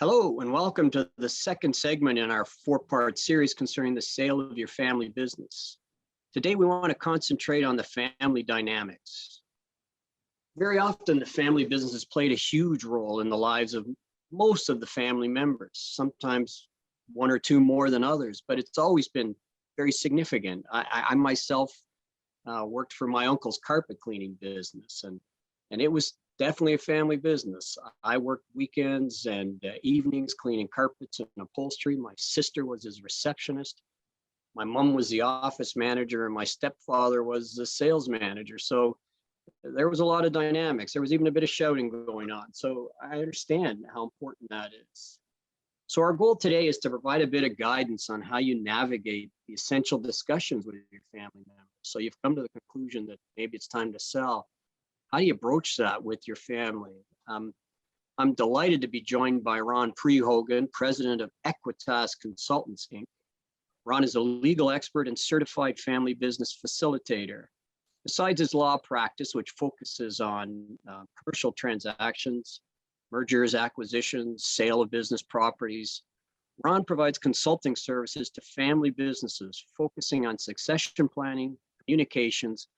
Hello, and welcome to the second segment in our four-part series concerning the sale of your family business. Today, we want to concentrate on the family dynamics. Very often, the family business has played a huge role in the lives of most of the family members, sometimes one or two more than others, but it's always been very significant. I myself worked for my uncle's carpet cleaning business, and it was definitely a family business. I worked weekends and evenings cleaning carpets and upholstery. My sister was his receptionist. My mom was the office manager, and my stepfather was the sales manager. So there was a lot of dynamics. There was even a bit of shouting going on. So I understand how important that is. So our goal today is to provide a bit of guidance on how you navigate the essential discussions with your family members. So you've come to the conclusion that maybe it's time to sell. How do you broach that with your family? I'm delighted to be joined by Ron Prehogan, president of Equitas Consultants, Inc. Ron is a legal expert and certified family business facilitator. Besides his law practice, which focuses on commercial transactions, mergers, acquisitions, sale of business properties, Ron provides consulting services to family businesses, focusing on succession planning, communications,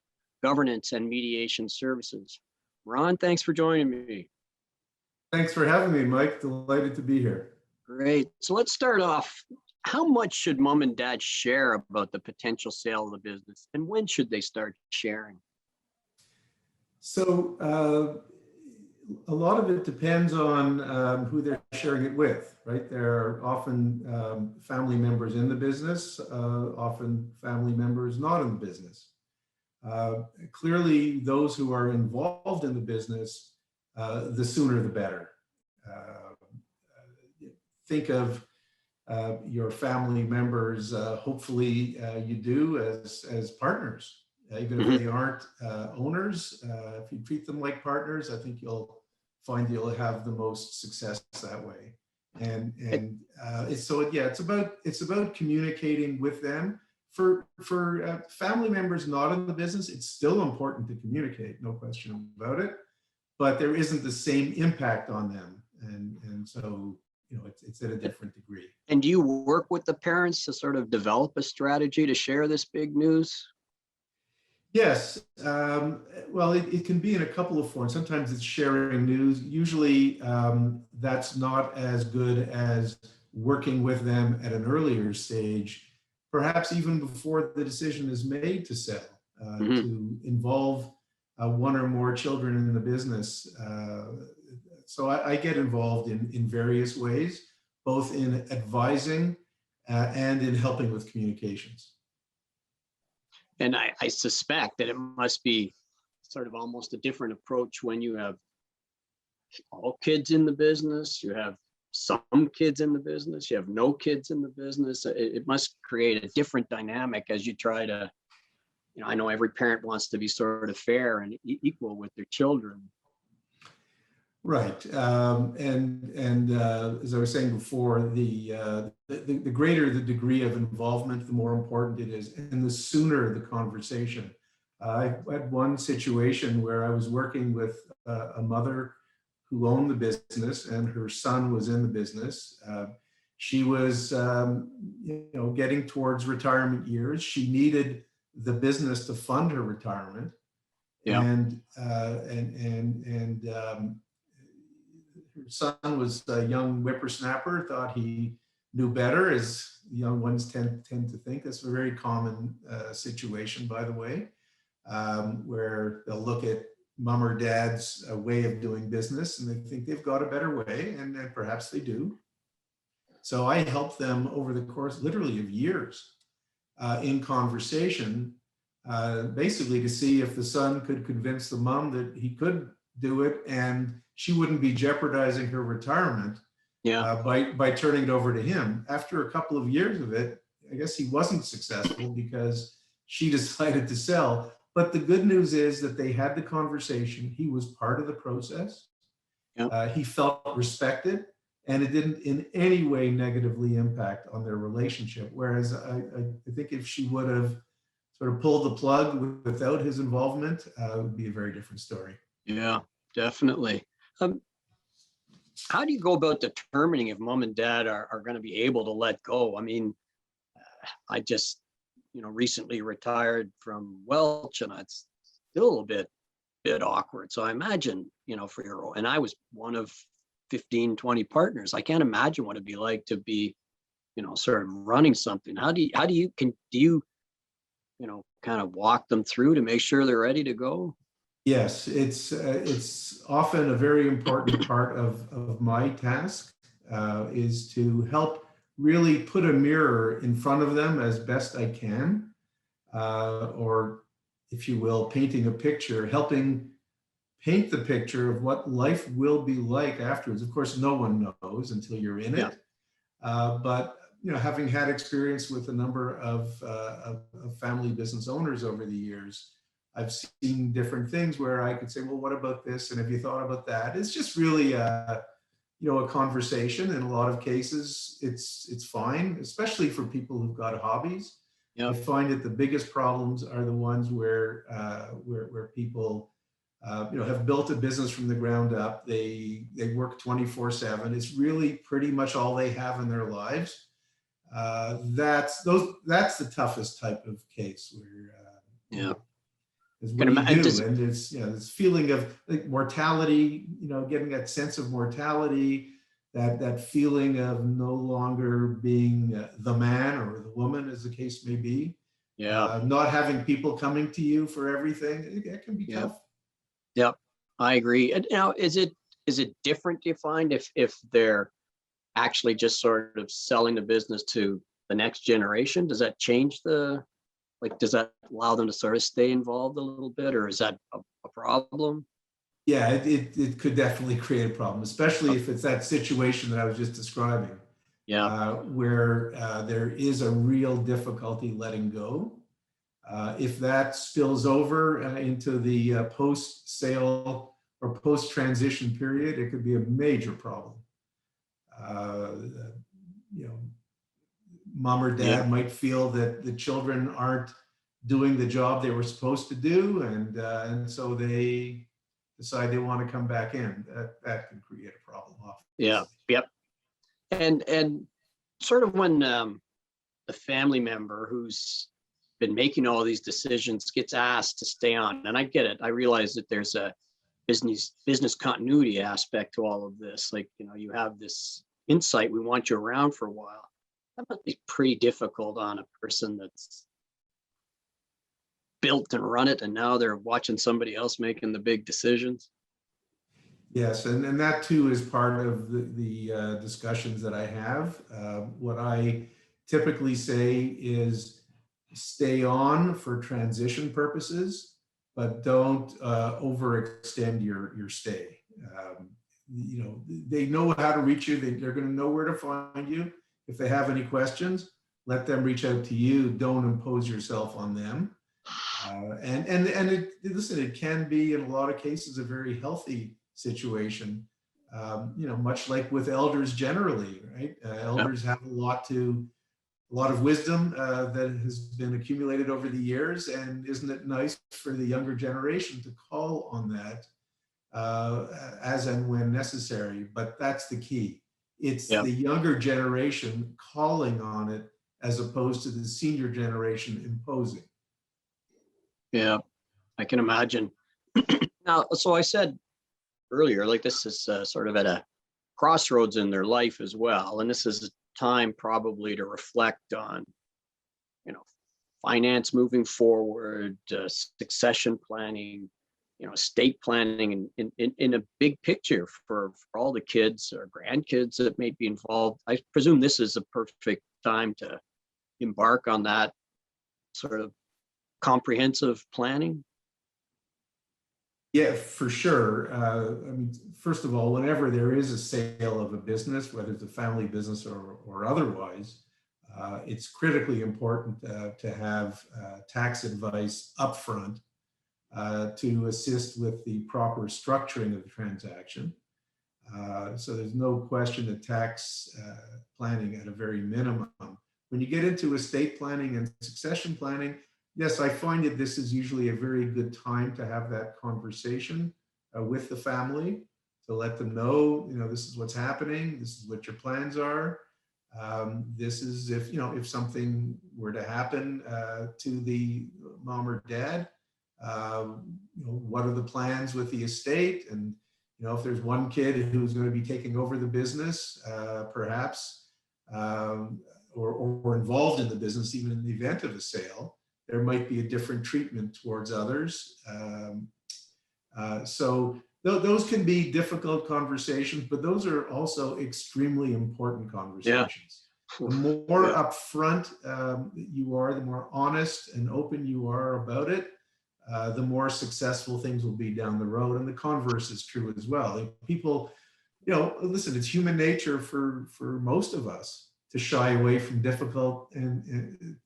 governance, and mediation services. Ron, thanks for joining me. Thanks for having me, Mike. Delighted to be here. Great. So let's start off. How much should mom and dad share about the potential sale of the business, and when should they start sharing? So a lot of it depends on who they're sharing it with, right? There are often family members in the business, often family members not in the business. Clearly, those who are involved in the business, the sooner the better. Think of your family members, hopefully you do as partners, even if they aren't owners. If you treat them like partners, I think you'll find you'll have the most success that way. It's about communicating with them. For family members not in the business, it's still important to communicate, no question about it, but there isn't the same impact on them. And so, it's at a different degree. And do you work with the parents to sort of develop a strategy to share this big news? Yes. Well, it can be in a couple of forms. Sometimes it's sharing news. Usually that's not as good as working with them at an earlier stage, perhaps even before the decision is made to sell, to involve one or more children in the business. So I get involved in various ways, both in advising and in helping with communications. And I suspect that it must be sort of almost a different approach when you have all kids in the business, you have some kids in the business, you have no kids in the business. It must create a different dynamic as you try to, I know every parent wants to be sort of fair and equal with their children. Right. And as I was saying before, the greater the degree of involvement, the more important it is, and the sooner the conversation. I had one situation where I was working with a mother who owned the business, and her son was in the business. She was, getting towards retirement years. She needed the business to fund her retirement, and her son was a young whippersnapper, thought he knew better, as young ones tend to think. That's a very common situation, by the way, where they'll look at mom or dad's way of doing business and they think they've got a better way, and perhaps they do. So I helped them over the course, literally, of years in conversation, basically to see if the son could convince the mom that he could do it and she wouldn't be jeopardizing her retirement by turning it over to him. After a couple of years of it, I guess he wasn't successful because she decided to sell. But the good news is that they had the conversation. He was part of the process. He felt respected, and it didn't in any way negatively impact on their relationship. Whereas I think if she would have sort of pulled the plug without his involvement, it would be a very different story. Yeah, definitely. How do you go about determining if mom and dad are going to be able to let go? I mean, I just, recently retired from Welch, and it's still a bit awkward. So I imagine, for your role, and I was one of 15, 20 partners. I can't imagine what it'd be like to be, sort of running something. Do you, kind of walk them through to make sure they're ready to go? Yes, it's often a very important part of my task is to help really put a mirror in front of them as best I can, or if you will, painting a picture, helping paint the picture of what life will be like afterwards. Of course, no one knows until you're in Yeah. it, but having had experience with a number of family business owners over the years, I've seen different things where I could say, well, what about this? And have you thought about that? It's just really a conversation. In a lot of cases, it's fine, especially for people who've got hobbies. Yeah. I find that the biggest problems are the ones where people have built a business from the ground up. They work 24/7. It's really pretty much all they have in their lives. That's the toughest type of case where is what do you do? And it's this feeling of like mortality, getting that sense of mortality, that feeling of no longer being the man or the woman, as the case may be. Yeah. Not having people coming to you for everything. It can be tough. Yep, I agree. And now, is it different, do you find, if they're actually just sort of selling the business to the next generation? Does that change does that allow them to sort of stay involved a little bit, or is that a problem? Yeah, it could definitely create a problem, especially if it's that situation that I was just describing, where there is a real difficulty letting go. If that spills over into the post-sale or post-transition period, it could be a major problem. Mom or dad might feel that the children aren't doing the job they were supposed to do, and so they decide they want to come back in. That can create a problem often. Yeah. Yep. And sort of when the family member who's been making all these decisions gets asked to stay on, and I get it. I realize that there's a business continuity aspect to all of this. Like, you have this insight, we want you around for a while. That must be pretty difficult on a person that's built and run it, and now they're watching somebody else making the big decisions. Yes, and that too is part of the discussions that I have. What I typically say is stay on for transition purposes, but don't overextend your stay. They know how to reach you. They're going to know where to find you. If they have any questions, let them reach out to you. Don't impose yourself on them. Listen, it can be in a lot of cases a very healthy situation. Much like with elders generally, right? Elders have a lot of wisdom that has been accumulated over the years, and isn't it nice for the younger generation to call on that as and when necessary? But that's the key. It's the younger generation calling on it as opposed to the senior generation imposing. Yeah, I can imagine. Now, so I said earlier, like, this is sort of at a crossroads in their life as well. And this is a time probably to reflect on, finance moving forward, succession planning, estate planning, and in a big picture for all the kids or grandkids that may be involved. I presume this is a perfect time to embark on that sort of comprehensive planning. Yeah, for sure. First of all, whenever there is a sale of a business, whether it's a family business or otherwise, it's critically important to have tax advice upfront to assist with the proper structuring of the transaction. So there's no question that tax planning at a very minimum. When you get into estate planning and succession planning, yes, I find that this is usually a very good time to have that conversation with the family to let them know, this is what's happening. This is what your plans are. This is if something were to happen to the mom or dad, what are the plans with the estate? And, if there's one kid who's going to be taking over the business, perhaps, or involved in the business, even in the event of a sale, there might be a different treatment towards others. So those can be difficult conversations, but those are also extremely important conversations. The more upfront you are, the more honest and open you are about it, the more successful things will be down the road. And the converse is true as well. Like people, listen, it's human nature for most of us to shy away from difficult and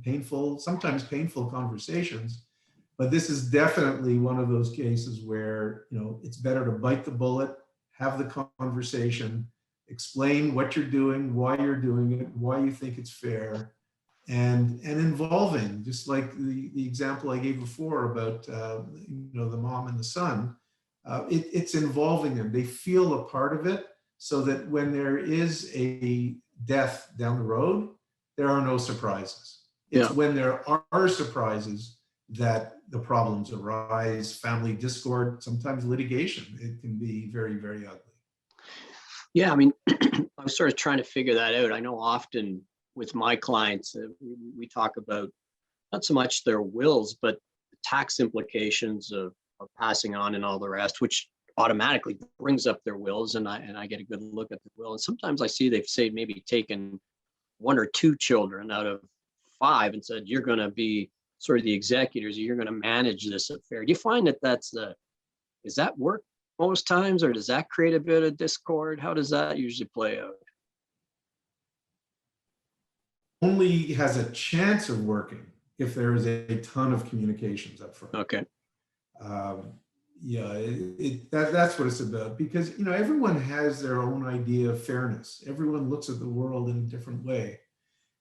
painful, sometimes painful conversations. But this is definitely one of those cases where, it's better to bite the bullet, have the conversation, explain what you're doing, why you're doing it, why you think it's fair, and involving, just like the example I gave before about, the mom and the son. It's involving them. They feel a part of it, so that when there is a death down the road, there are no surprises. It's when there are surprises that the problems arise, family discord, sometimes litigation. It can be very, very ugly. Yeah, I mean, I'm sort of trying to figure that out. I know often with my clients, we talk about not so much their wills, but the tax implications of passing on and all the rest, which automatically brings up their wills, and I get a good look at the will. And sometimes I see they've say maybe taken one or two children out of 5 and said, you're going to be sort of the executors, you're going to manage this affair. Do you find that does that work most times, or does that create a bit of discord? How does that usually play out? Only has a chance of working if there is a ton of communications up front. Okay. That's what it's about, because everyone has their own idea of fairness. Everyone looks at the world in a different way.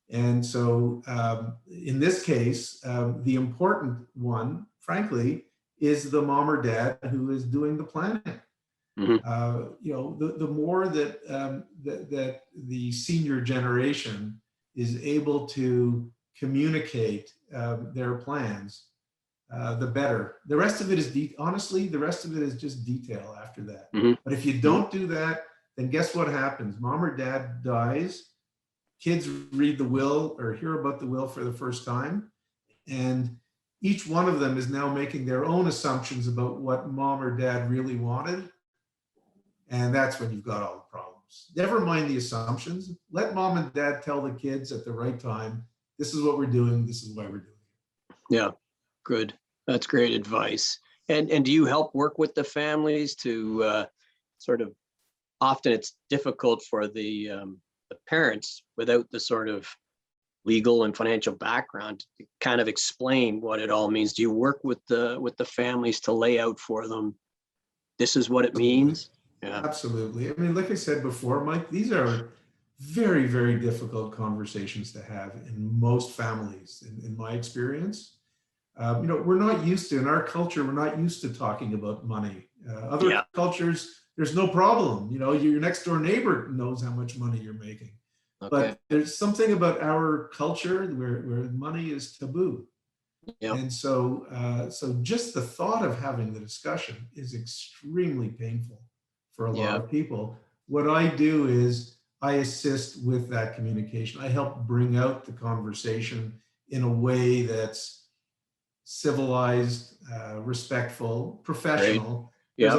And so in this case, the important one, frankly, is the mom or dad who is doing the planning. Mm-hmm. The more that the senior generation is able to communicate their plans, the better. The rest of it is honestly, the rest of it is just detail after that. Mm-hmm. But if you don't do that, then guess what happens? Mom or dad dies. Kids read the will or hear about the will for the first time, and each one of them is now making their own assumptions about what mom or dad really wanted. And that's when you've got all the problems. Never mind the assumptions. Let mom and dad tell the kids at the right time, this is what we're doing, this is why we're doing it. Yeah, good. That's great advice. And do you help work with the families to sort of, often it's difficult for the parents without the sort of legal and financial background to kind of explain what it all means. Do you work with the families to lay out for them, this is what it means? Yeah. Absolutely. I mean, like I said before, Mike, these are very, very difficult conversations to have in most families, in my experience. We're not used to, in our culture, we're not used to talking about money. Other cultures, there's no problem. Your next door neighbor knows how much money you're making. Okay. But there's something about our culture where money is taboo. Yep. And so just the thought of having the discussion is extremely painful for a lot of people. What I do is I assist with that communication. I help bring out the conversation in a way that's civilized, respectful, professional. Yeah.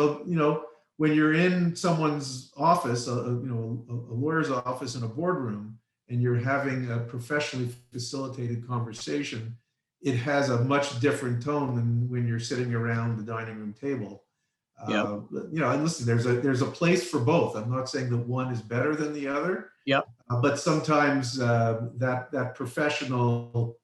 When you're in someone's office, a lawyer's office in a boardroom, and you're having a professionally facilitated conversation, it has a much different tone than when you're sitting around the dining room table. And listen, there's a place for both. I'm not saying that one is better than the other. Yep. But sometimes that professional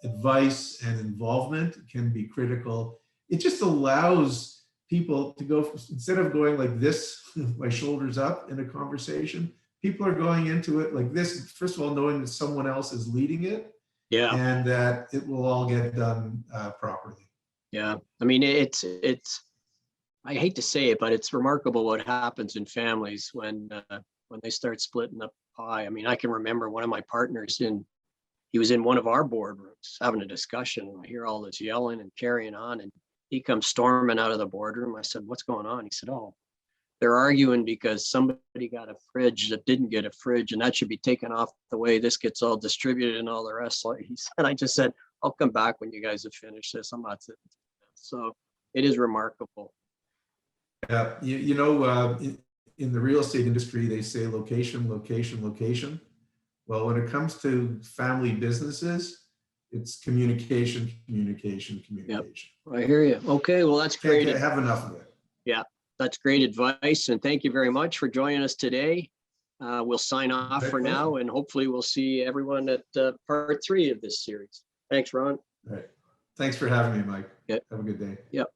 advice and involvement can be critical. It just allows people to go, instead of going like this, my shoulders up in a conversation, people are going into it like this. First of all, knowing that someone else is leading it, and that it will all get done properly. Yeah, I mean, it's I hate to say it, but it's remarkable what happens in families when they start splitting the pie. I mean, I can remember one of my partners he was in one of our boardrooms having a discussion, and I hear all this yelling and carrying on, and he comes storming out of the boardroom. I said, "What's going on?" He said, "Oh, they're arguing because somebody got a fridge that didn't get a fridge, and that should be taken off the way this gets all distributed and all the rest." So he said, I just said, "I'll come back when you guys have finished this. I'm not sitting." So it is remarkable. Yeah, in the real estate industry, they say location, location, location. Well, when it comes to family businesses, it's communication, communication, Yep, communication. I hear you. Okay, well, that's Can't great. have enough of it. Yeah, that's great advice. And thank you very much for joining us today. We'll sign off My for now, pleasure. and hopefully we'll see everyone at part 3 of this series. Thanks, Ron. All right. Thanks for having me, Mike. Yep. Have a good day. Yep.